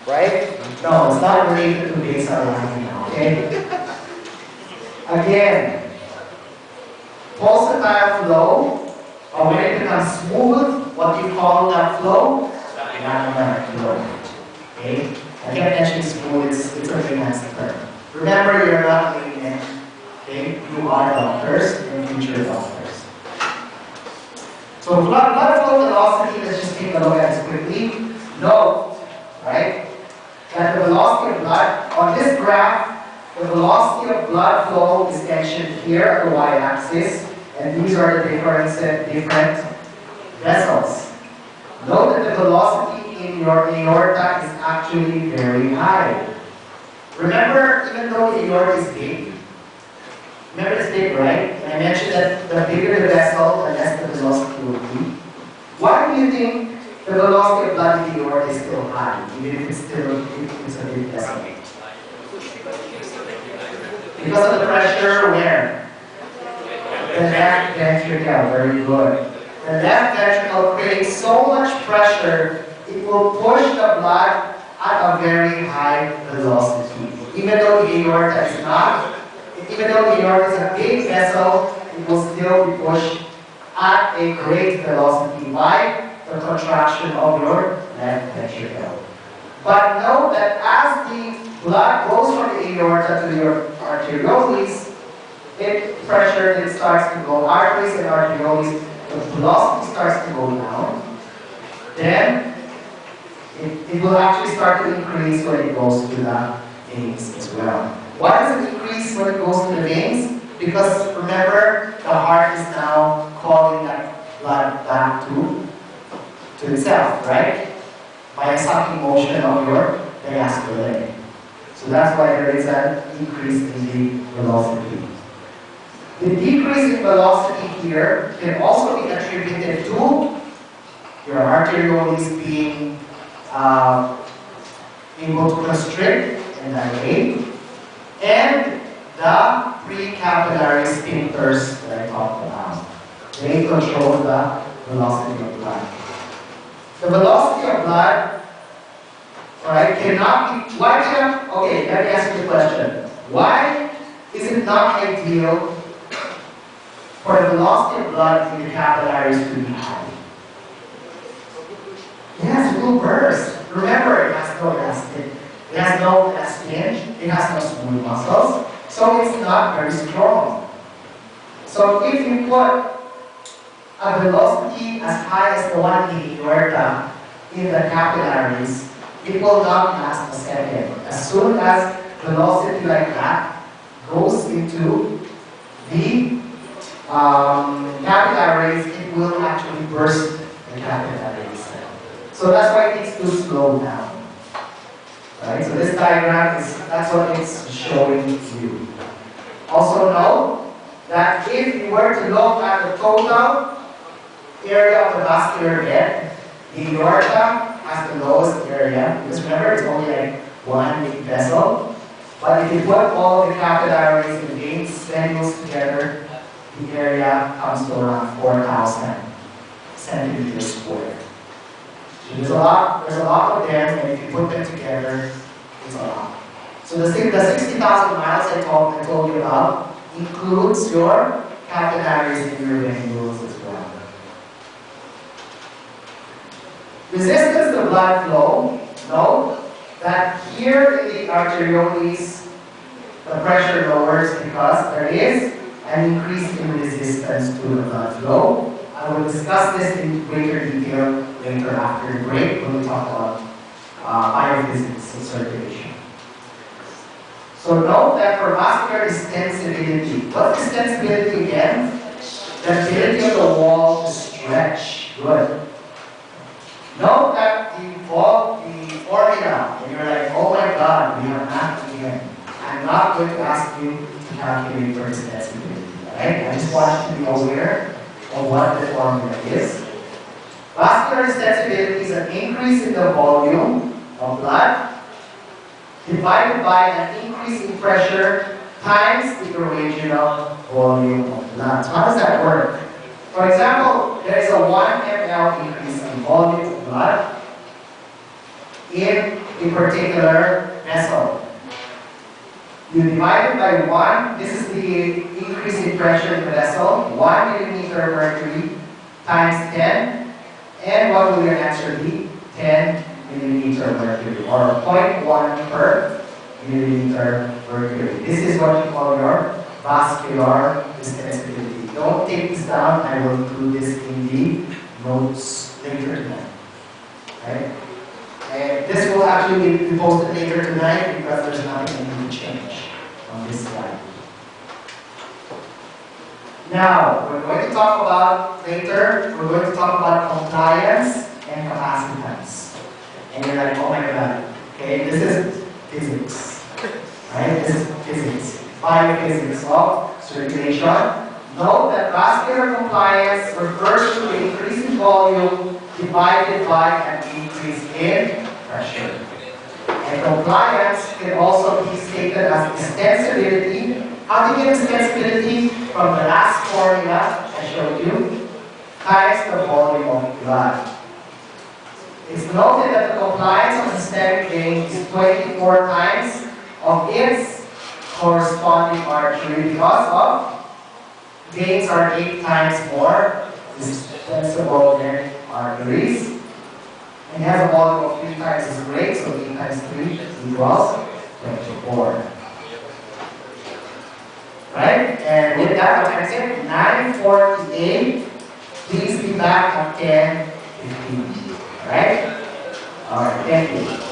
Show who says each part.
Speaker 1: right? No, it's not related to basal lining now, okay? Again, pulsatile flow, or when it becomes smooth, what do you call that flow? Laminar flow. Okay? Again, mentioning smooth, it's a finance term. Remember, you're not laymen. Okay? You are doctors and future doctors. So blood flow velocity, let's just take a look at this quickly. Note, right, that the velocity of blood, on this graph, the velocity of blood flow is mentioned here on the y-axis, and these are the different vessels. Note that the velocity in your aorta is actually very high. Remember, even though the aorta is big, remember it's big, right? And I mentioned that the bigger the vessel, the less the velocity will be. Why do you think the velocity of blood in the aorta is still high, even if it's a big vessel? Because of the pressure where? The left ventricle, very good. The left ventricle creates so much pressure, it will push the blood at a very high velocity. Even though the aorta is not, even though the aorta is a big vessel, it will still be pushed at a great velocity by the contraction of your left ventricle. But note that as the blood goes from the aorta to your arterioles, pressure then starts to go, arteries and arterioles, the velocity starts to go down. Then it will actually start to increase when it goes to the veins as well. Why does it increase when it goes to the veins? Because remember, the heart is now calling that blood back to itself, right? By a sucking motion of your diastole leg. So that's why there is an increase in the velocity. The decrease in velocity here can also be attributed to your arterioles being able to constrict and dilate, and the precapillary sphincters that I talked about. They control the velocity of blood. The velocity of blood, right, cannot be, okay, let me ask you the question. Why is it not ideal for the velocity of blood in the capillaries to be high? Yes, it will burst. Remember, it has no elastic. It has no elastin. It has no smooth muscles. So it's not very strong. So if you put a velocity as high as the one in the aorta in the capillaries, it will not last a second. As soon as velocity like that goes into the capillaries, it will actually burst the capillaries. So that's why it needs to slow down. Right? So this diagram that's what it's showing you. Also note that if you were to look at the total area of the vascular bed, the aorta has the lowest area, because remember it's only like one big vessel. But if you put all the capillaries and veins, venules together, the area comes to around 4,000 centimeters squared. So there's a lot of them, and if you put them together, it's a lot. So the 60,000 miles I told you about includes your capillaries and your venules as well. Resistance to blood flow. Note that here in the arterioles, the pressure lowers because there is an increase in resistance to the blood flow. I will discuss this in greater detail later after the break when we talk about biophysics and circulation. So note that for vascular distensibility, what's distensibility again? The ability of the wall to stretch. Good. Note that the formula, and you're like, oh my God, we have math again. I'm not going to ask you to calculate for distensibility. Right? I just want you to be aware of what the formula is. Vascular distensibility is an increase in the volume of blood divided by an increase in pressure times the original volume of blood. So how does that work? For example, there is a 1 ml increase in volume of blood. in a particular vessel. You divide it by 1. This is the increase in pressure in the vessel. 1 millimeter of mercury times 10. And what will your answer be? 10 millimeter of mercury, or 0.1 per millimeter mercury. This is what you call your vascular distensibility. Don't take this down. I will include this in the notes later tonight. Right? And this will actually be posted later tonight because there's nothing I need to change on this slide. Now, we're going to talk about later, we're going to talk about compliance and capacitance. And you're like, oh my god, okay, this is physics. Right? This is physics. Biophysics of circulation. Note that vascular compliance refers to the increase in volume divided by an increase in pressure. And compliance can also be stated as extensibility. How do you get extensibility? From the last formula I showed you, times the volume of blood. It's noted that the compliance of systemic vein is 24 times of its corresponding artery because of veins are 8 times more distensible than arteries. And it has a volume of 3 times as great, so 8 times 3 equals 24. Right? And with that, what I said, 9:48. Please be back at 10:15. Right? Alright, thank you.